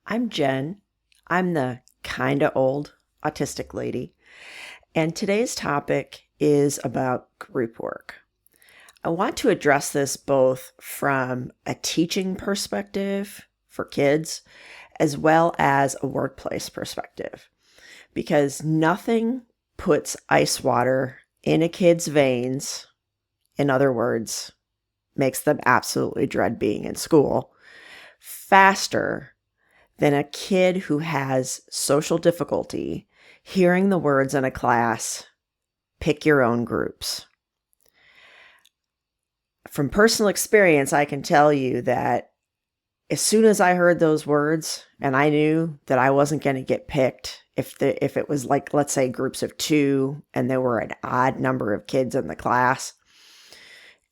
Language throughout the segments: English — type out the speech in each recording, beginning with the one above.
I'm Jen. I'm the kinda old autistic lady, and today's topic is about group work. I want to address this both from a teaching perspective for kids as well as a workplace perspective, because nothing puts ice water in a kid's veins, in other words, makes them absolutely dread being in school, faster than a kid who has social difficulty hearing the words in a class, pick your own groups. From personal experience, I can tell you that as soon as I heard those words and I knew that I wasn't going to get picked, if it was like, let's say, groups of two and there were an odd number of kids in the class,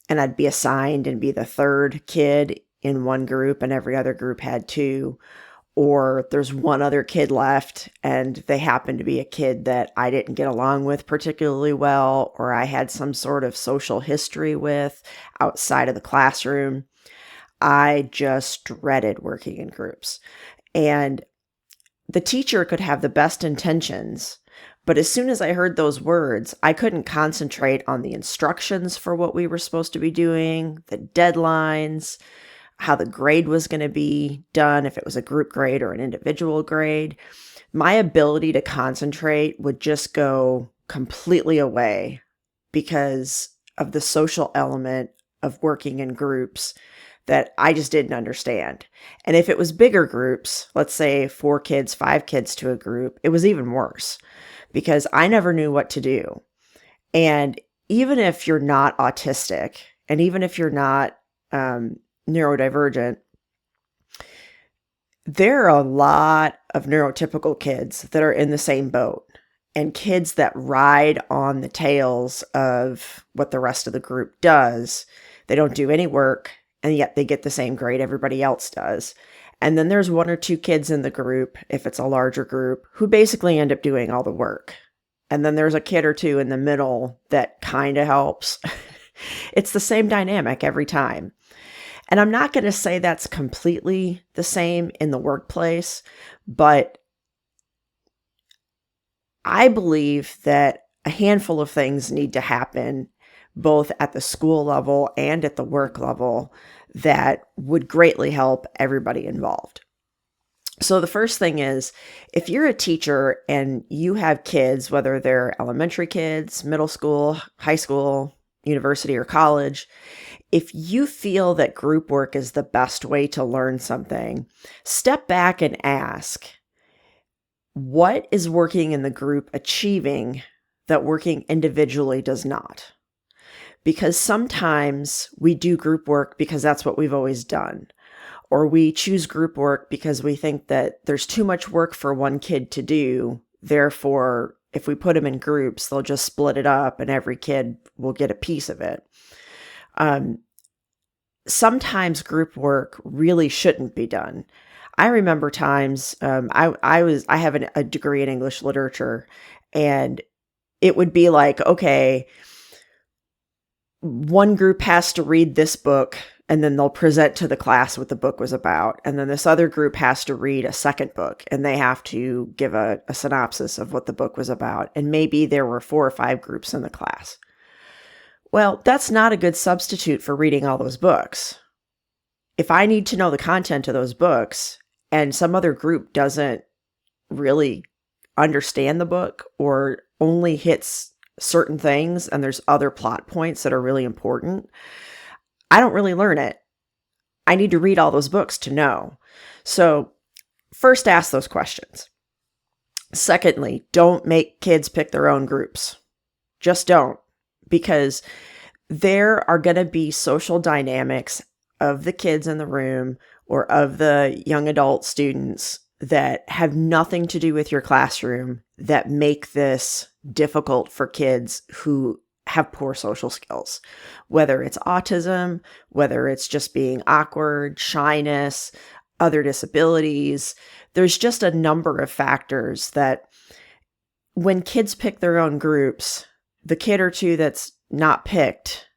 and I'd be assigned and be the third kid in one group and every other group had two, or there's one other kid left and they happen to be a kid that I didn't get along with particularly well, or I had some sort of social history with outside of the classroom, I just dreaded working in groups. And the teacher could have the best intentions, but as soon as I heard those words, I couldn't concentrate on the instructions for what we were supposed to be doing, the deadlines, how the grade was going to be done, if it was a group grade or an individual grade. My ability to concentrate would just go completely away because of the social element of working in groups that I just didn't understand. And if it was bigger groups, let's say 4 kids, 5 kids to a group, it was even worse because I never knew what to do. And even if you're not autistic, and even if you're not neurodivergent, there are a lot of neurotypical kids that are in the same boat, and kids that ride on the tails of what the rest of the group does. They don't do any work, and yet they get the same grade everybody else does. And then there's 1 or 2 kids in the group, if it's a larger group, who basically end up doing all the work. And then there's a kid or 2 in the middle that kind of helps. It's the same dynamic every time. And I'm not going to say that's completely the same in the workplace, but I believe that a handful of things need to happen both at the school level and at the work level that would greatly help everybody involved. So the first thing is, if you're a teacher and you have kids, whether they're elementary kids, middle school, high school, university, or college, if you feel that group work is the best way to learn something, step back and ask, what is working in the group achieving that working individually does not? Because sometimes we do group work because that's what we've always done. Or we choose group work because we think that there's too much work for one kid to do. Therefore, if we put them in groups, they'll just split it up and every kid will get a piece of it. Sometimes group work really shouldn't be done. I remember times, I have a degree in English literature, and it would be like, okay, one group has to read this book and then they'll present to the class what the book was about. And then this other group has to read a second book and they have to give a synopsis of what the book was about. And maybe there were 4 or 5 groups in the class. Well, that's not a good substitute for reading all those books. If I need to know the content of those books and some other group doesn't really understand the book or only hits certain things and there's other plot points that are really important, I don't really learn it. I need to read all those books to know. So first, ask those questions. Secondly, don't make kids pick their own groups. Just don't, because there are going to be social dynamics of the kids in the room or of the young adult students that have nothing to do with your classroom that make this difficult for kids who have poor social skills, whether it's autism, whether it's just being awkward, shyness, other disabilities. There's just a number of factors that when kids pick their own groups, the kid or 2 that's not picked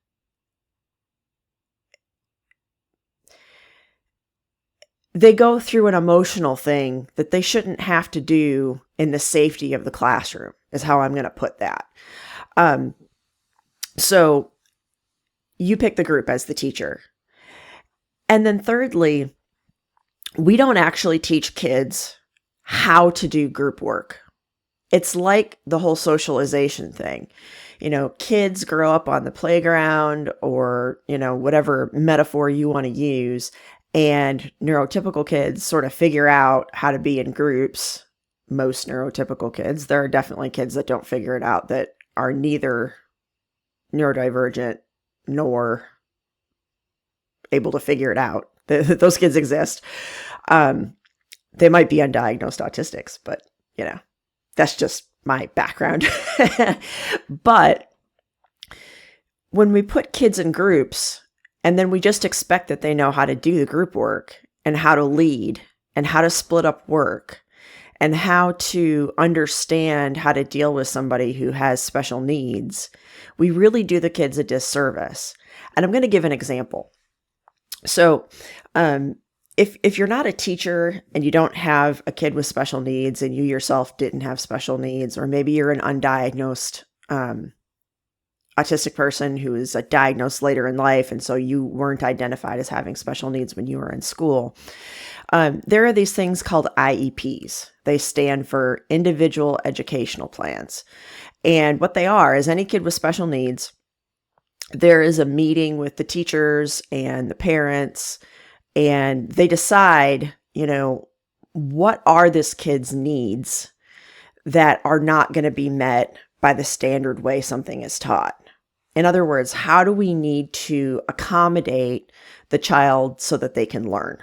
they go through an emotional thing that they shouldn't have to do in the safety of the classroom, is how I'm going to put that. So you pick the group as the teacher. And then thirdly, we don't actually teach kids how to do group work. It's like the whole socialization thing. Kids grow up on the playground or, whatever metaphor you want to use, and neurotypical kids sort of figure out how to be in groups. Most neurotypical kids. There are definitely kids that don't figure it out, that are neither neurodivergent nor able to figure it out. Those kids exist. They might be undiagnosed autistics, but that's just my background. But when we put kids in groups and then we just expect that they know how to do the group work and how to lead and how to split up work and how to understand how to deal with somebody who has special needs, we really do the kids a disservice. And I'm going to give an example. So, if you're not a teacher and you don't have a kid with special needs and you yourself didn't have special needs, or maybe you're an undiagnosed autistic person who is diagnosed later in life, and so you weren't identified as having special needs when you were in school, there are these things called IEPs. They stand for Individual Educational Plans. And what they are is any kid with special needs, there is a meeting with the teachers and the parents, and they decide, what are this kid's needs that are not going to be met by the standard way something is taught. In other words, how do we need to accommodate the child so that they can learn?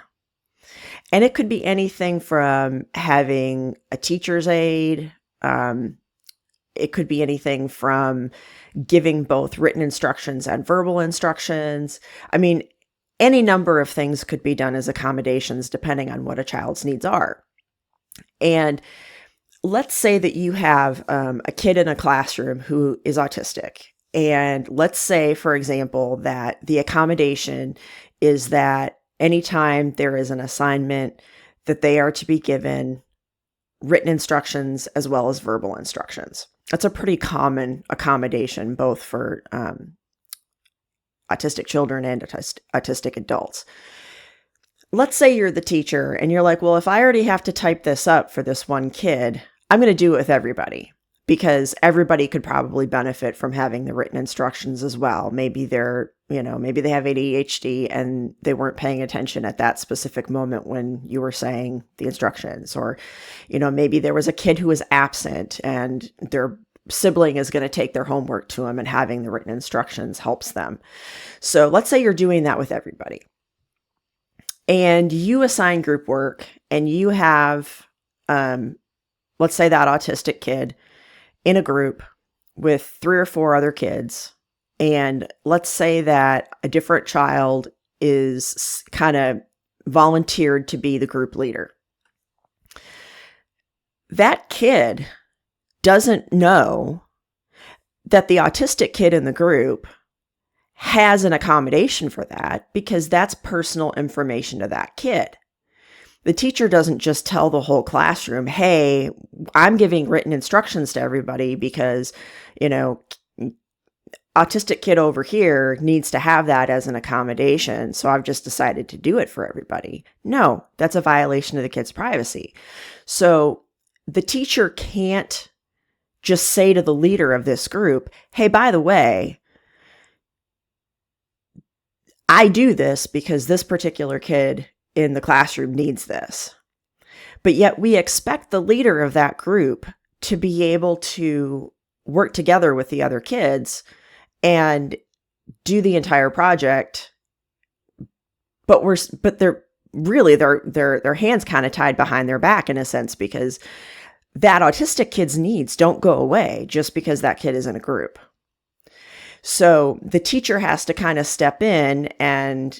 And it could be anything from having a teacher's aide. It could be anything from giving both written instructions and verbal instructions. I mean, any number of things could be done as accommodations depending on what a child's needs are. And let's say that you have a kid in a classroom who is autistic. And let's say, for example, that the accommodation is that anytime there is an assignment, that they are to be given written instructions as well as verbal instructions. That's a pretty common accommodation, both for autistic children and autistic adults. Let's say you're the teacher and you're like, well, if I already have to type this up for this one kid, I'm going to do it with everybody, because everybody could probably benefit from having the written instructions as well. Maybe maybe they have ADHD and they weren't paying attention at that specific moment when you were saying the instructions, or, maybe there was a kid who was absent and their sibling is going to take their homework to them, and having the written instructions helps them. So let's say you're doing that with everybody, and you assign group work, and you have, let's say that autistic kid in a group with 3 or 4 other kids. And let's say that a different child is kind of volunteered to be the group leader. That kid doesn't know that the autistic kid in the group has an accommodation for that, because that's personal information to that kid. The teacher doesn't just tell the whole classroom, hey, I'm giving written instructions to everybody because, autistic kid over here needs to have that as an accommodation, so I've just decided to do it for everybody. No, that's a violation of the kid's privacy. So the teacher can't just say to the leader of this group, hey, by the way, I do this because this particular kid in the classroom needs this. But yet we expect the leader of that group to be able to work together with the other kids and do the entire project. But they're really, their hands kind of tied behind their back in a sense, because that autistic kid's needs don't go away just because that kid is in a group. So the teacher has to kind of step in and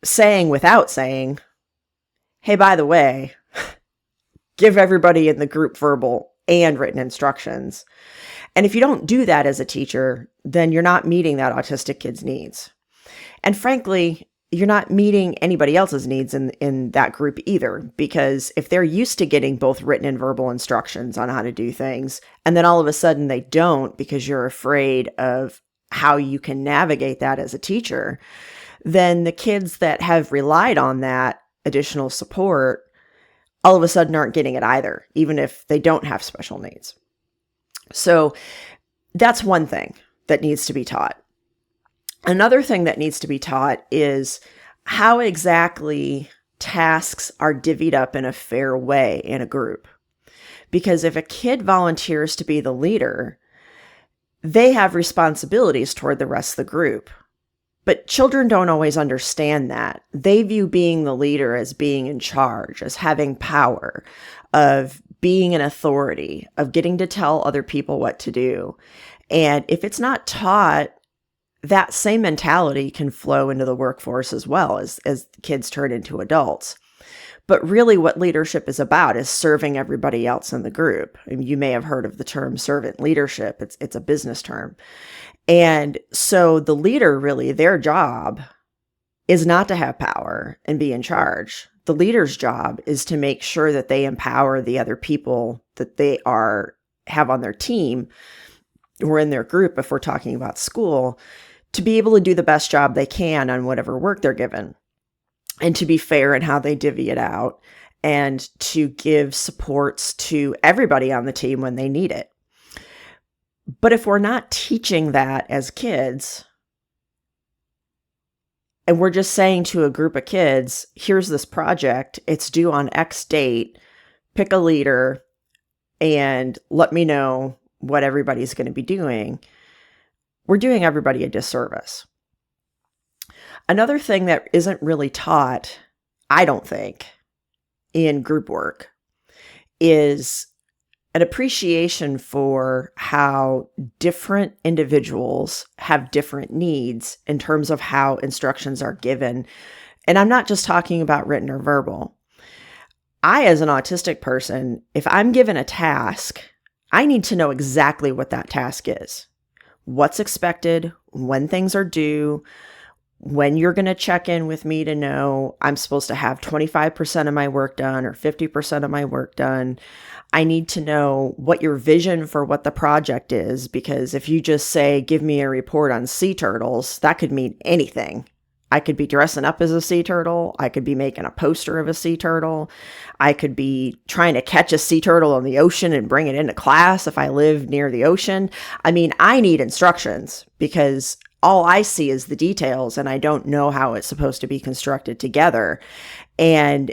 saying without saying, hey, by the way, give everybody in the group verbal and written instructions. And if you don't do that as a teacher, then you're not meeting that autistic kid's needs. And frankly, you're not meeting anybody else's needs in that group either, because if they're used to getting both written and verbal instructions on how to do things, and then all of a sudden they don't because you're afraid of how you can navigate that as a teacher, then the kids that have relied on that additional support all of a sudden aren't getting it either, even if they don't have special needs. So that's one thing that needs to be taught. Another thing that needs to be taught is how exactly tasks are divvied up in a fair way in a group. Because if a kid volunteers to be the leader, they have responsibilities toward the rest of the group. But children don't always understand that. They view being the leader as being in charge, as having power, of being an authority, of getting to tell other people what to do. And if it's not taught, that same mentality can flow into the workforce as well as kids turn into adults. But really what leadership is about is serving everybody else in the group. I mean, you may have heard of the term servant leadership. It's a business term. And so the leader, really, their job is not to have power and be in charge. The leader's job is to make sure that they empower the other people that they have on their team or in their group, if we're talking about school, to be able to do the best job they can on whatever work they're given, and to be fair in how they divvy it out, and to give supports to everybody on the team when they need it. But if we're not teaching that as kids, and we're just saying to a group of kids, here's this project, it's due on X date, pick a leader, and let me know what everybody's going to be doing, we're doing everybody a disservice. Another thing that isn't really taught, I don't think, in group work is an appreciation for how different individuals have different needs in terms of how instructions are given. And I'm not just talking about written or verbal. I, as an autistic person, if I'm given a task, I need to know exactly what that task is. What's expected, when things are due, when you're going to check in with me to know I'm supposed to have 25% of my work done or 50% of my work done. I need to know what your vision for what the project is, because if you just say, give me a report on sea turtles, that could mean anything. I could be dressing up as a sea turtle. I could be making a poster of a sea turtle. I could be trying to catch a sea turtle in the ocean and bring it into class if I live near the ocean. I mean, I need instructions because all I see is the details and I don't know how it's supposed to be constructed together. And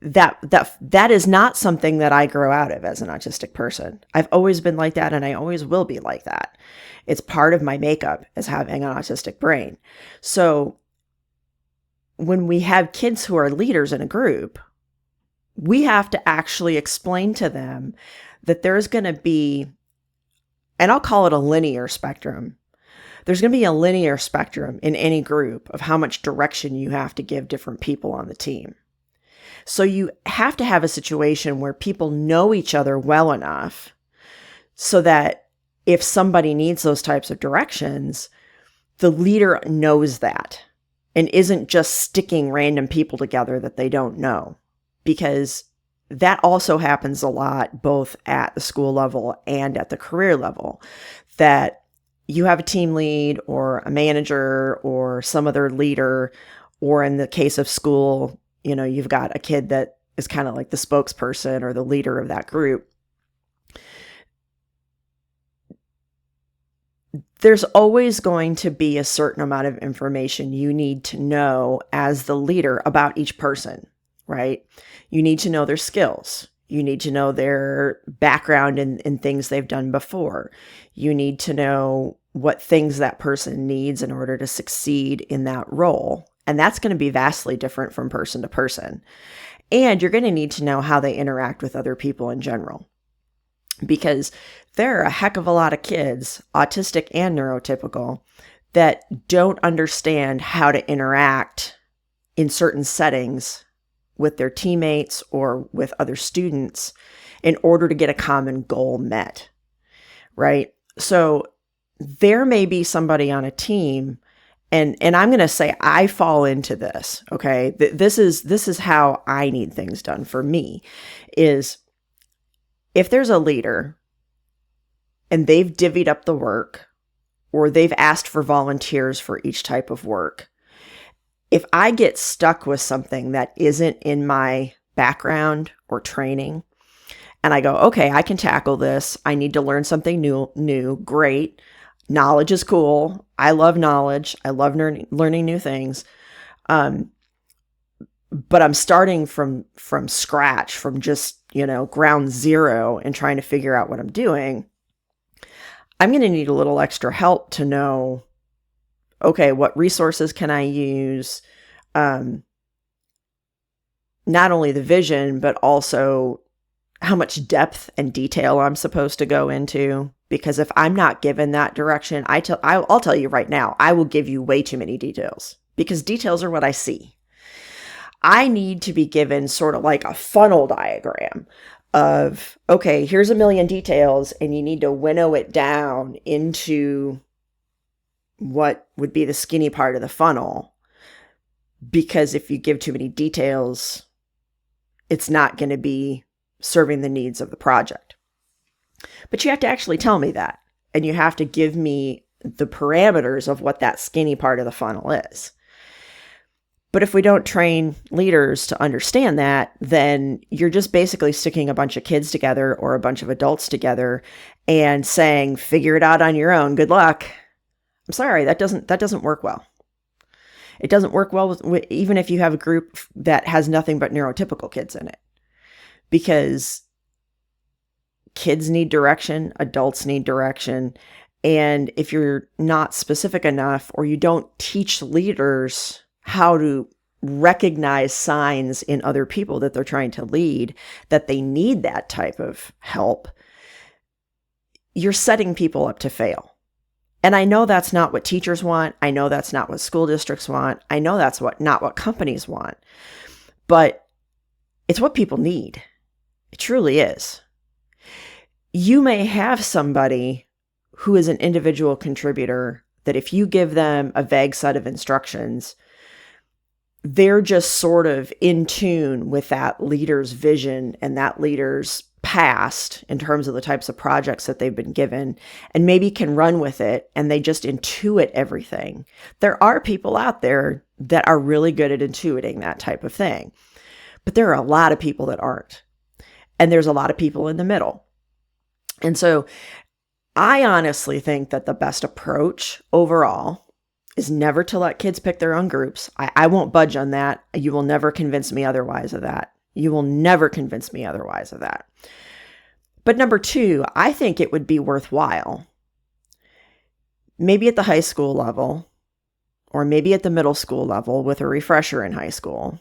that is not something that I grow out of as an autistic person. I've always been like that, and I always will be like that. It's part of my makeup as having an autistic brain. So when we have kids who are leaders in a group, we have to actually explain to them that there's going to be, and I'll call it a linear spectrum. There's going to be a linear spectrum in any group of how much direction you have to give different people on the team. So you have to have a situation where people know each other well enough so that if somebody needs those types of directions, the leader knows that and isn't just sticking random people together that they don't know. Because that also happens a lot, both at the school level and at the career level, that you have a team lead or a manager or some other leader, or in the case of school, you've got a kid that is kind of like the spokesperson or the leader of that group. There's always going to be a certain amount of information you need to know as the leader about each person, right? You need to know their skills. You need to know their background in things they've done before. You need to know what things that person needs in order to succeed in that role. And that's going to be vastly different from person to person. And you're going to need to know how they interact with other people in general. Because there are a heck of a lot of kids, autistic and neurotypical, that don't understand how to interact in certain settings with their teammates or with other students in order to get a common goal met, right? So there may be somebody on a team And I'm going to say I fall into this. Okay. This is how I need things done for me is if there's a leader and they've divvied up the work or they've asked for volunteers for each type of work, if I get stuck with something that isn't in my background or training and I go, okay, I can tackle this. I need to learn something new. Great. Knowledge is cool. I love knowledge. I love learning new things. But I'm starting from scratch, from just, ground zero and trying to figure out what I'm doing. I'm going to need a little extra help to know, okay, what resources can I use? Not only the vision, but also how much depth and detail I'm supposed to go into. Because if I'm not given that direction, I'll tell you right now, I will give you way too many details because details are what I see. I need to be given sort of like a funnel diagram of, okay, here's 1,000,000 details and you need to winnow it down into what would be the skinny part of the funnel. Because if you give too many details, it's not going to be serving the needs of the project. But you have to actually tell me that. And you have to give me the parameters of what that skinny part of the funnel is. But if we don't train leaders to understand that, then you're just basically sticking a bunch of kids together or a bunch of adults together and saying, figure it out on your own. Good luck. I'm sorry, that doesn't work well. It doesn't work well even if you have a group that has nothing but neurotypical kids in it. Because kids need direction, adults need direction. And if you're not specific enough or you don't teach leaders how to recognize signs in other people that they're trying to lead, that they need that type of help, you're setting people up to fail. And I know that's not what teachers want. I know that's not what school districts want. I know that's not what companies want. But it's what people need. It truly is. You may have somebody who is an individual contributor that if you give them a vague set of instructions, they're just sort of in tune with that leader's vision and that leader's past in terms of the types of projects that they've been given and maybe can run with it and they just intuit everything. There are people out there that are really good at intuiting that type of thing, but there are a lot of people that aren't. And there's a lot of people in the middle. And so I honestly think that the best approach overall is never to let kids pick their own groups. I won't budge on that. You will never convince me otherwise of that. You will never convince me otherwise of that. But number two, I think it would be worthwhile, maybe at the high school level, or maybe at the middle school level with a refresher in high school,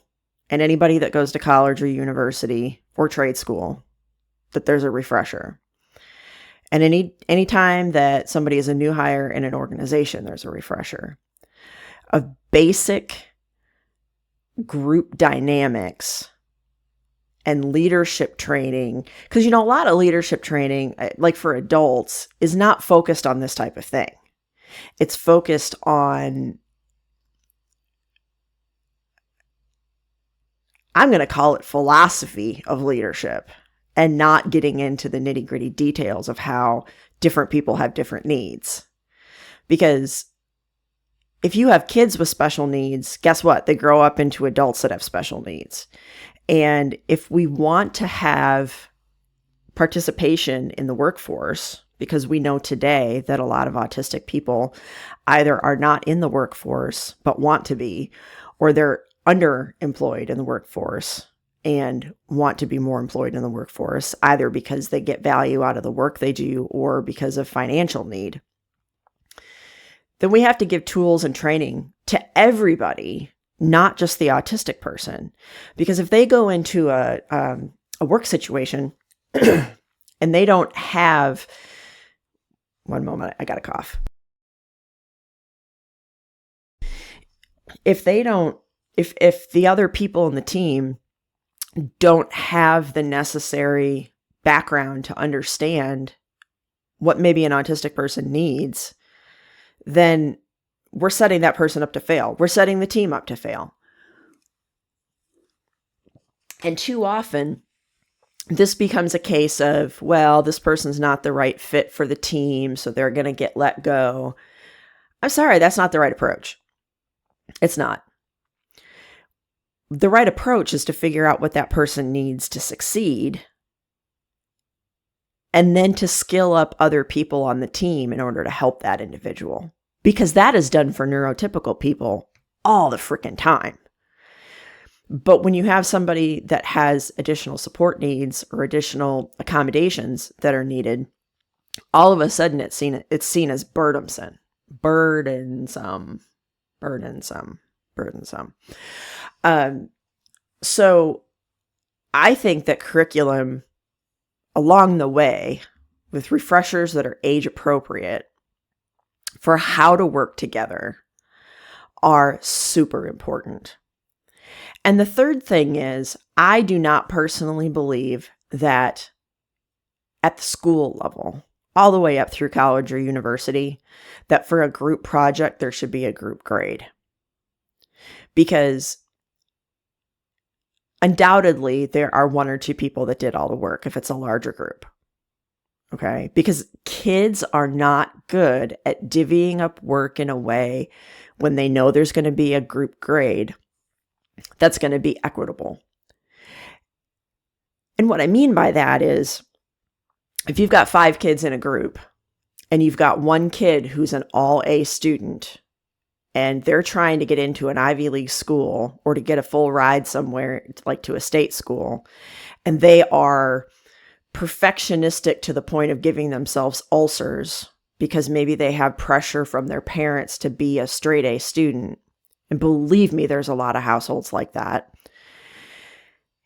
and anybody that goes to college or university or trade school, that there's a refresher. And any time that somebody is a new hire in an organization, there's a refresher of basic group dynamics and leadership training. Because, a lot of leadership training, like for adults, is not focused on this type of thing. It's focused on, I'm going to call it philosophy of leadership, and not getting into the nitty-gritty details of how different people have different needs. Because if you have kids with special needs, guess what? They grow up into adults that have special needs. And if we want to have participation in the workforce, because we know today that a lot of autistic people either are not in the workforce but want to be, or they're underemployed in the workforce and want to be more employed in the workforce, either because they get value out of the work they do or because of financial need, then we have to give tools and training to everybody, not just the autistic person. Because if they go into a work situation and they don't have, one moment, I got a cough. If the other people in the team don't have the necessary background to understand what maybe an autistic person needs, then we're setting that person up to fail. We're setting the team up to fail. And too often, this becomes a case of, well, this person's not the right fit for the team, so they're going to get let go. I'm sorry, that's not the right approach. It's not. The right approach is to figure out what that person needs to succeed, and then to skill up other people on the team in order to help that individual. Because that is done for neurotypical people all the freaking time. But when you have somebody that has additional support needs or additional accommodations that are needed, all of a sudden it's seen as burdensome. So I think that curriculum along the way, with refreshers that are age appropriate for how to work together, are super important. And the third thing is, I do not personally believe that at the school level, all the way up through college or university, that for a group project, there should be a group grade. Because undoubtedly, there are one or two people that did all the work if it's a larger group. Okay? Because kids are not good at divvying up work in a way when they know there's going to be a group grade that's going to be equitable. And what I mean by that is, if you've got 5 kids in a group and you've got one kid who's an all A student and they're trying to get into an Ivy League school or to get a full ride somewhere, like to a state school, and they are perfectionistic to the point of giving themselves ulcers because maybe they have pressure from their parents to be a straight A student. And believe me, there's a lot of households like that.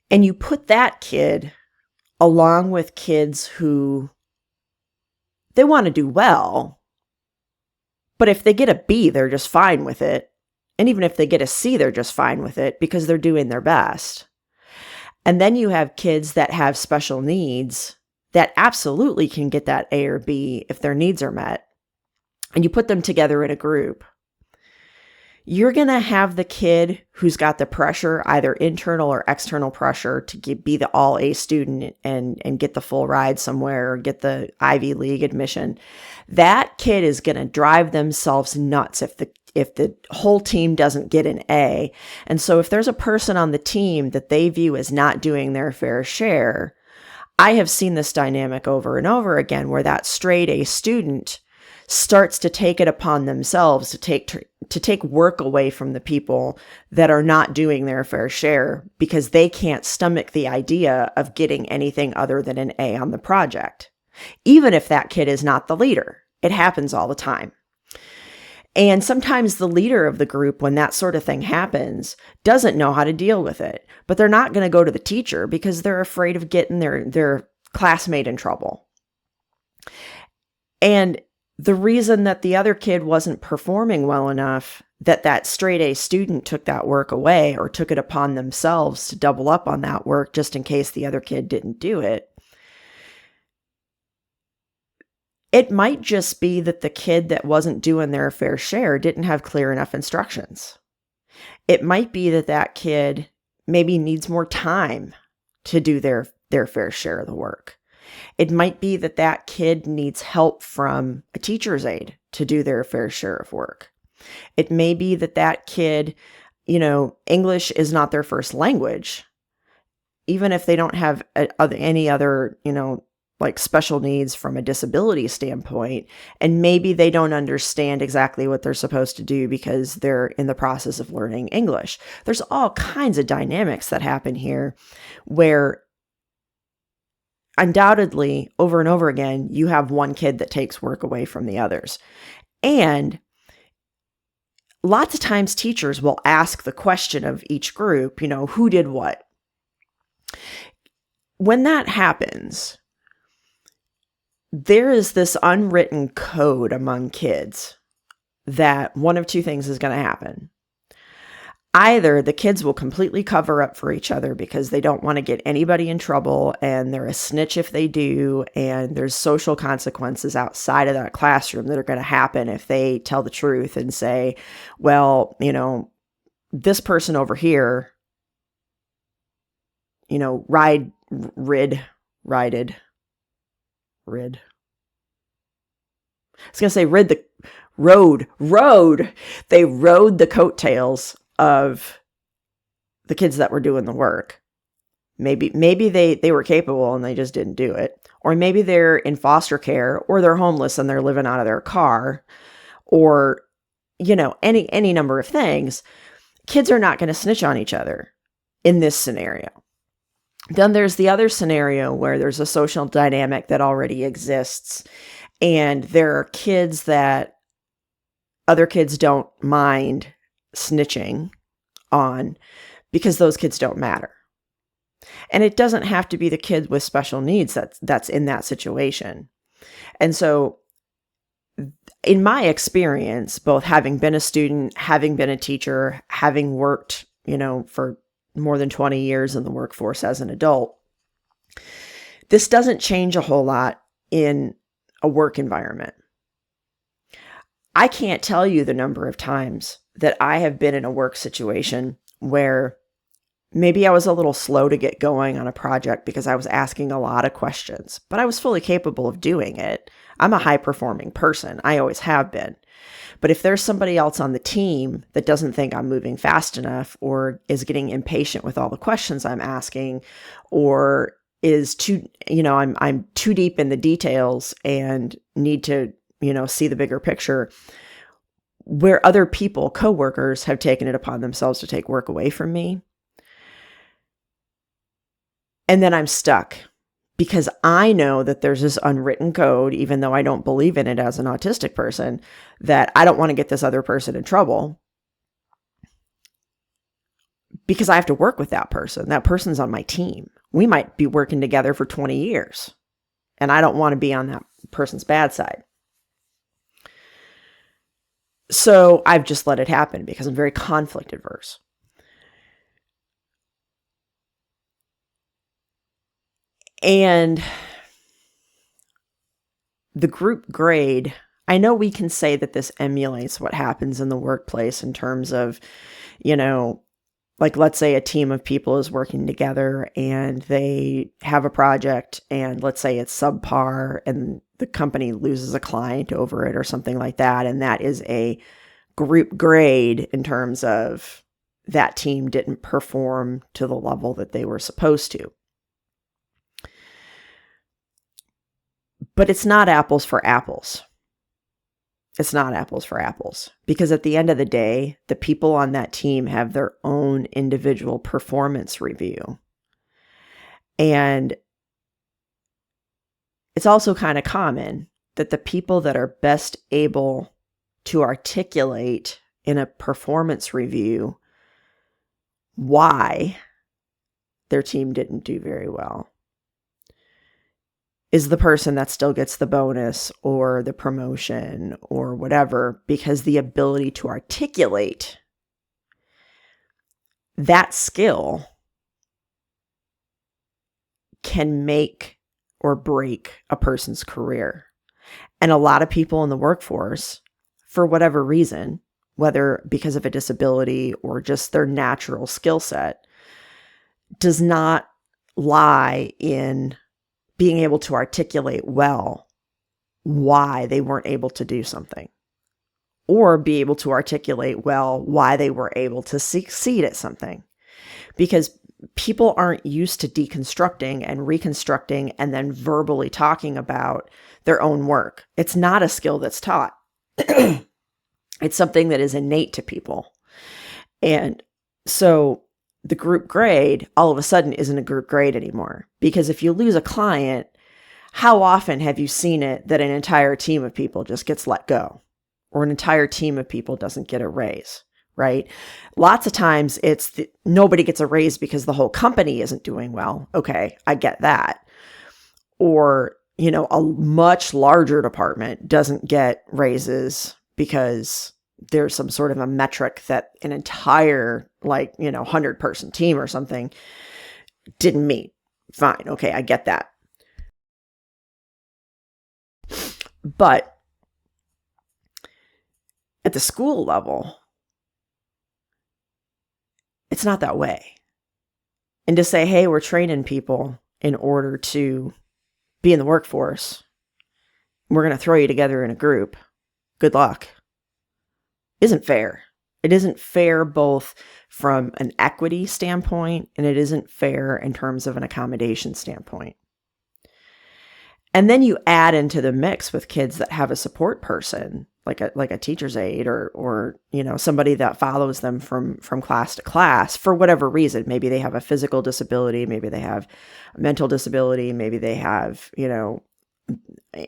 And you put that kid along with kids who, they want to do well, but if they get a B, they're just fine with it. And even if they get a C, they're just fine with it because they're doing their best. And then you have kids that have special needs that absolutely can get that A or B if their needs are met. And you put them together in a group. You're going to have the kid who's got the pressure, either internal or external pressure, to be the all A student and get the full ride somewhere or get the Ivy League admission. That kid is going to drive themselves nuts if the whole team doesn't get an A. And so if there's a person on the team that they view as not doing their fair share, I have seen this dynamic over and over again where that straight A student starts to take it upon themselves to take work away from the people that are not doing their fair share because they can't stomach the idea of getting anything other than an A on the project. Even if that kid is not the leader, it happens all the time. And sometimes the leader of the group, when that sort of thing happens, doesn't know how to deal with it, but they're not going to go to the teacher because they're afraid of getting their classmate in trouble. And the reason that the other kid wasn't performing well enough, that straight A student took that work away or took it upon themselves to double up on that work just in case the other kid didn't do it. It might just be that the kid that wasn't doing their fair share didn't have clear enough instructions. It might be that kid maybe needs more time to do their fair share of the work. It might be that kid needs help from a teacher's aide to do their fair share of work. It may be that kid, English is not their first language, even if they don't have any other, like special needs from a disability standpoint. And maybe they don't understand exactly what they're supposed to do because they're in the process of learning English. There's all kinds of dynamics that happen here where undoubtedly, over and over again, you have one kid that takes work away from the others. And lots of times teachers will ask the question of each group, who did what? When that happens, there is this unwritten code among kids that one of two things is going to happen. Either the kids will completely cover up for each other because they don't want to get anybody in trouble and they're a snitch if they do, and there's social consequences outside of that classroom that are going to happen if they tell the truth and say, well, this person over here, rided. I was going to say rode. They rode the coattails of the kids that were doing the work. Maybe they were capable and they just didn't do it. Or maybe they're in foster care, or they're homeless and they're living out of their car, or, any number of things. Kids are not going to snitch on each other in this scenario. Then there's the other scenario where there's a social dynamic that already exists, and there are kids that other kids don't mind snitching on because those kids don't matter. And it doesn't have to be the kid with special needs that's in that situation. And so in my experience, both having been a student, having been a teacher, having worked, for more than 20 years in the workforce as an adult, this doesn't change a whole lot in a work environment. I can't tell you the number of times that I have been in a work situation where maybe I was a little slow to get going on a project because I was asking a lot of questions, but I was fully capable of doing it. I'm a high-performing person. I always have been. But if there's somebody else on the team that doesn't think I'm moving fast enough, or is getting impatient with all the questions I'm asking, or is too, I'm too deep in the details and need to, see the bigger picture, where other people, coworkers, have taken it upon themselves to take work away from me. And then I'm stuck because I know that there's this unwritten code, even though I don't believe in it as an autistic person, that I don't want to get this other person in trouble because I have to work with that person. That person's on my team. We might be working together for 20 years, and I don't want to be on that person's bad side. So I've just let it happen because I'm very conflict averse. And the group grade, I know we can say that this emulates what happens in the workplace in terms of, like, let's say a team of people is working together and they have a project, and let's say it's subpar and the company loses a client over it or something like that. And that is a group grade in terms of that team didn't perform to the level that they were supposed to. But it's not apples for apples. It's not apples for apples, because at the end of the day, the people on that team have their own individual performance review. And it's also kind of common that the people that are best able to articulate in a performance review why their team didn't do very well is the person that still gets the bonus or the promotion or whatever, because the ability to articulate that skill can make or break a person's career. And a lot of people in the workforce, for whatever reason, whether because of a disability or just their natural skill set, does not lie in being able to articulate well why they weren't able to do something, or be able to articulate well why they were able to succeed at something. Because people aren't used to deconstructing and reconstructing and then verbally talking about their own work. It's not a skill that's taught. It's something that is innate to people. And so the group grade all of a sudden isn't a group grade anymore. Because if you lose a client, how often have you seen it that an entire team of people just gets let go, or an entire team of people doesn't get a raise, right? Lots of times it's nobody gets a raise because the whole company isn't doing well. Okay, I get that. Or, a much larger department doesn't get raises because there's some sort of a metric that an entire 100-person team or something didn't meet. Fine. Okay. I get that. But at the school level, it's not that way. And to say, hey, we're training people in order to be in the workforce, we're going to throw you together in a group, good luck, isn't fair. It isn't fair both from an equity standpoint, and it isn't fair in terms of an accommodation standpoint. And then you add into the mix with kids that have a support person, like a teacher's aide or somebody that follows them from class to class for whatever reason. Maybe they have a physical disability, maybe they have a mental disability, maybe they have,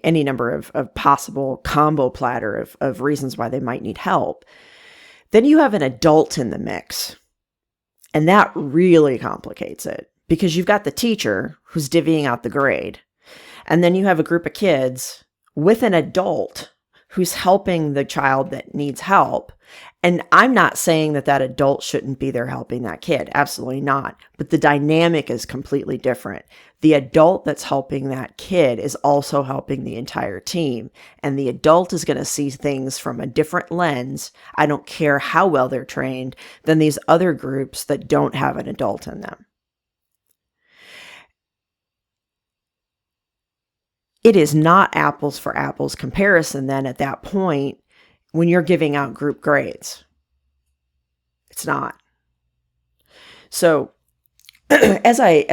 any number of possible combo platter of reasons why they might need help. Then you have an adult in the mix. And that really complicates it because you've got the teacher who's divvying out the grade. And then you have a group of kids with an adult who's helping the child that needs help. And I'm not saying that adult shouldn't be there helping that kid. Absolutely not. But the dynamic is completely different. The adult that's helping that kid is also helping the entire team. And the adult is going to see things from a different lens, I don't care how well they're trained, than these other groups that don't have an adult in them. It is not apples for apples comparison then at that point when you're giving out group grades. It's not. So as I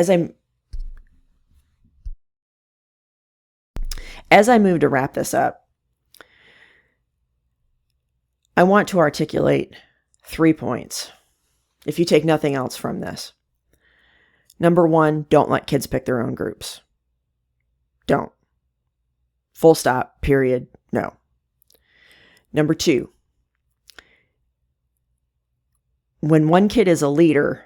move to wrap this up, I want to articulate 3 points. If you take nothing else from this. Number 1, don't let kids pick their own groups. Don't. Full stop, period, no. Number 2, when one kid is a leader,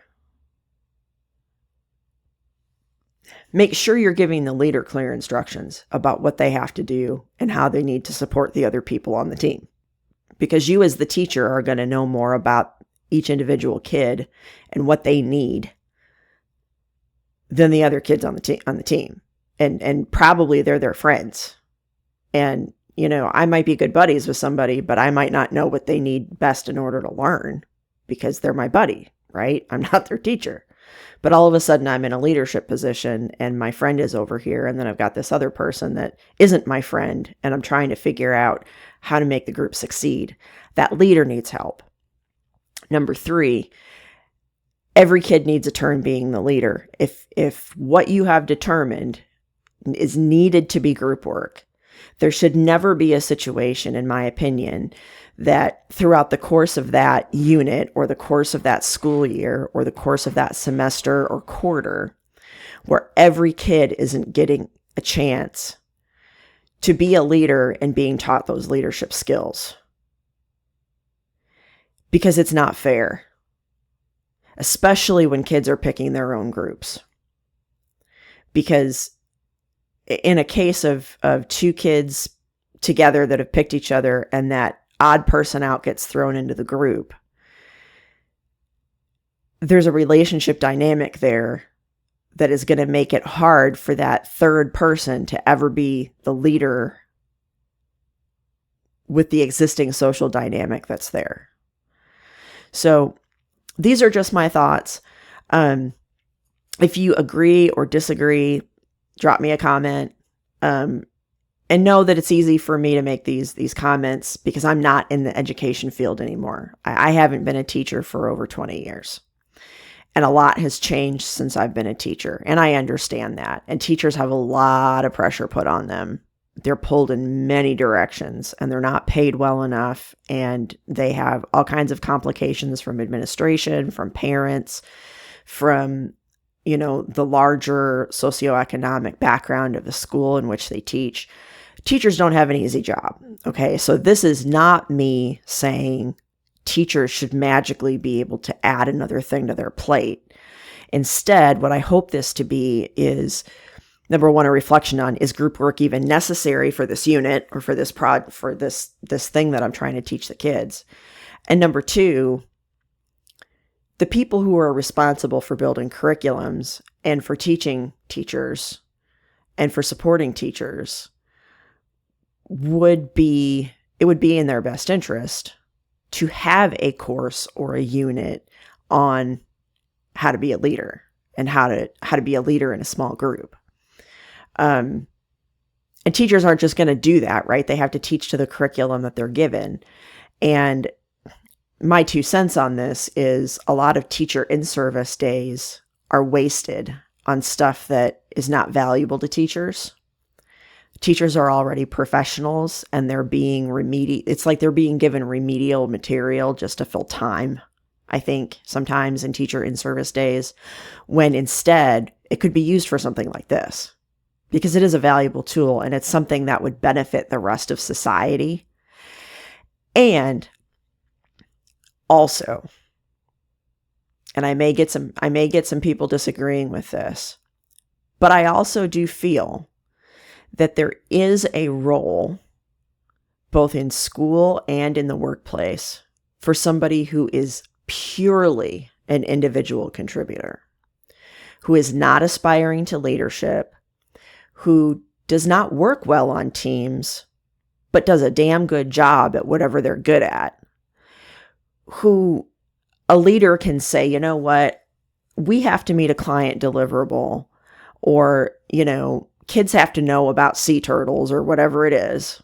make sure you're giving the leader clear instructions about what they have to do and how they need to support the other people on the team. Because you as the teacher are going to know more about each individual kid and what they need than the other kids on the team. And probably they're their friends. And, I might be good buddies with somebody, but I might not know what they need best in order to learn because they're my buddy, right? I'm not their teacher. But all of a sudden I'm in a leadership position and my friend is over here. And then I've got this other person that isn't my friend. And I'm trying to figure out how to make the group succeed. That leader needs help. Number 3, every kid needs a turn being the leader. If what you have determined is needed to be group work, there should never be a situation, in my opinion, that throughout the course of that unit or the course of that school year or the course of that semester or quarter, where every kid isn't getting a chance to be a leader and being taught those leadership skills. Because it's not fair, especially when kids are picking their own groups. Because in a case of 2 kids together that have picked each other and that odd person out gets thrown into the group, there's a relationship dynamic there that is going to make it hard for that third person to ever be the leader with the existing social dynamic that's there. So these are just my thoughts. If you agree or disagree, drop me a comment. And know that it's easy for me to make these comments because I'm not in the education field anymore. I haven't been a teacher for over 20 years. And a lot has changed since I've been a teacher. And I understand that. And teachers have a lot of pressure put on them. They're pulled in many directions and they're not paid well enough. And they have all kinds of complications from administration, from parents, from the larger socioeconomic background of the school in which they teach. Teachers don't have an easy job. Okay. So this is not me saying teachers should magically be able to add another thing to their plate. Instead, what I hope this to be is Number one, a reflection on, is group work even necessary for this unit or for this thing that I'm trying to teach the kids? And number two, the people who are responsible for building curriculums and for teaching teachers and for supporting teachers it would be in their best interest to have a course or a unit on how to be a leader and how to be a leader in a small group. And teachers aren't just going to do that, right? They have to teach to the curriculum that they're given. And my 2 cents on this is a lot of teacher in-service days are wasted on stuff that is not valuable to teachers. Teachers are already professionals and they're being it's like they're being given remedial material just to fill time, I think, sometimes in teacher in-service days, when instead it could be used for something like this, because it is a valuable tool and it's something that would benefit the rest of society. And also, and I may get some people disagreeing with this, but I also do feel that there is a role, both in school and in the workplace, for somebody who is purely an individual contributor, who is not aspiring to leadership, who does not work well on teams, but does a damn good job at whatever they're good at, who a leader can say, you know what, we have to meet a client deliverable, or, kids have to know about sea turtles or whatever it is.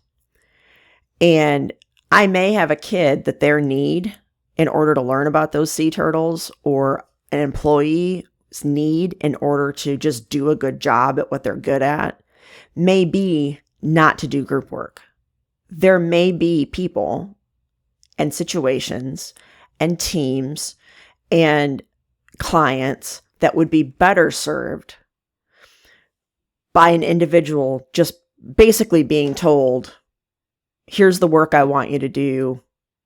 And I may have a kid that their need in order to learn about those sea turtles, or an employee's need in order to just do a good job at what they're good at, may be not to do group work. There may be people and situations and teams and clients that would be better served by an individual just basically being told, here's the work I want you to do.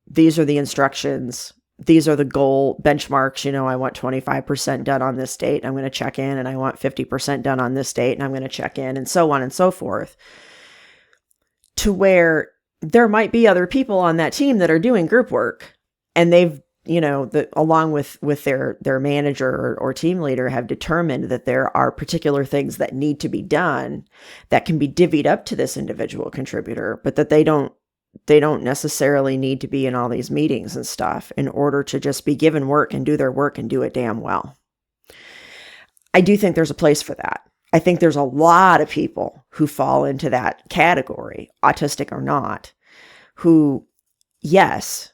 These are the instructions. These are the goal benchmarks. I want 25% done on this date. I'm going to check in, and I want 50% done on this date, and I'm going to check in, and so on and so forth. To where there might be other people on that team that are doing group work, and they've, along with their manager or team leader, have determined that there are particular things that need to be done that can be divvied up to this individual contributor, but that they don't necessarily need to be in all these meetings and stuff in order to just be given work and do their work and do it damn well. I do think there's a place for that. I think there's a lot of people who fall into that category, autistic or not, who, yes,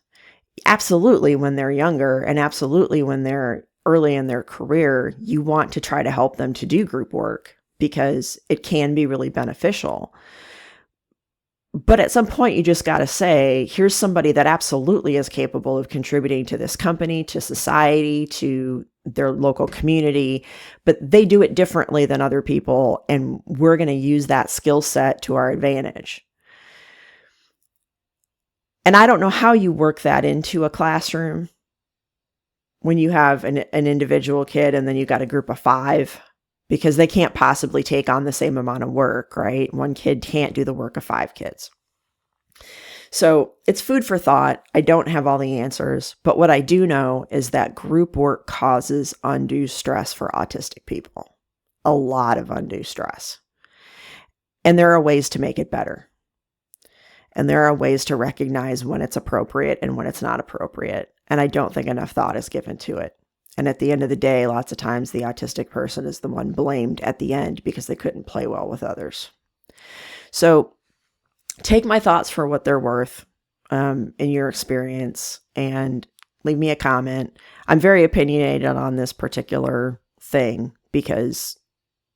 absolutely, when they're younger and absolutely when they're early in their career, you want to try to help them to do group work because it can be really beneficial. But at some point, you just got to say, here's somebody that absolutely is capable of contributing to this company, to society, to their local community, but they do it differently than other people, and we're going to use that skill set to our advantage. And I don't know how you work that into a classroom when you have an individual kid and then you got a group of 5, because they can't possibly take on the same amount of work, right? One kid can't do the work of 5 kids. So it's food for thought. I don't have all the answers, but what I do know is that group work causes undue stress for autistic people, a lot of undue stress. And there are ways to make it better. And there are ways to recognize when it's appropriate and when it's not appropriate. And I don't think enough thought is given to it. And at the end of the day, lots of times the autistic person is the one blamed at the end because they couldn't play well with others. So take my thoughts for what they're worth in your experience and leave me a comment. I'm very opinionated on this particular thing because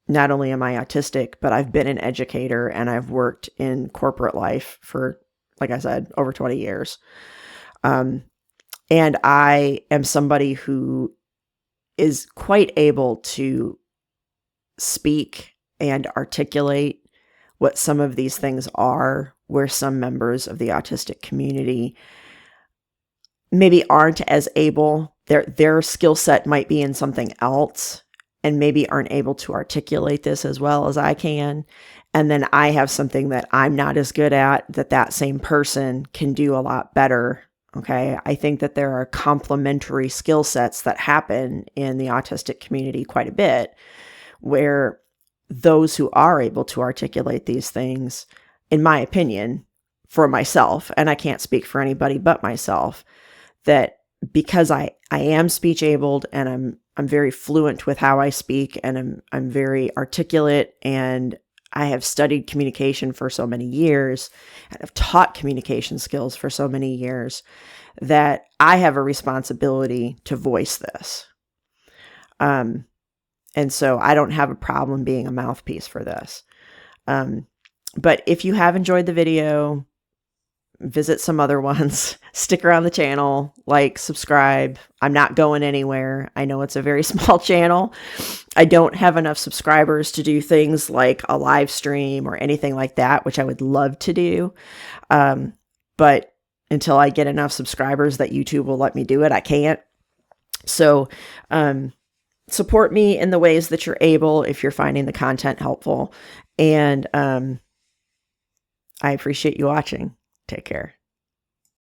not only am I autistic, but I've been an educator and I've worked in corporate life for, like I said, over 20 years. And I am somebody who is quite able to speak and articulate what some of these things are, where some members of the autistic community maybe aren't as able. Their skill set might be in something else. and maybe aren't able to articulate this as well as I can. And then I have something that I'm not as good at that same person can do a lot better. Okay. I think that there are complementary skill sets that happen in the autistic community quite a bit, where those who are able to articulate these things, in my opinion, for myself, and I can't speak for anybody but myself, that because I am speech abled and I'm very fluent with how I speak, and I'm very articulate, and I have studied communication for so many years and have taught communication skills for so many years, that I have a responsibility to voice this. And so I don't have a problem being a mouthpiece for this. But if you have enjoyed the video, visit some other ones, stick around the channel, like, subscribe. I'm not going anywhere. I know it's a very small channel. I don't have enough subscribers to do things like a live stream or anything like that, which I would love to do. But until I get enough subscribers that YouTube will let me do it, I can't. So, support me in the ways that you're able if you're finding the content helpful. And I appreciate you watching. Take care.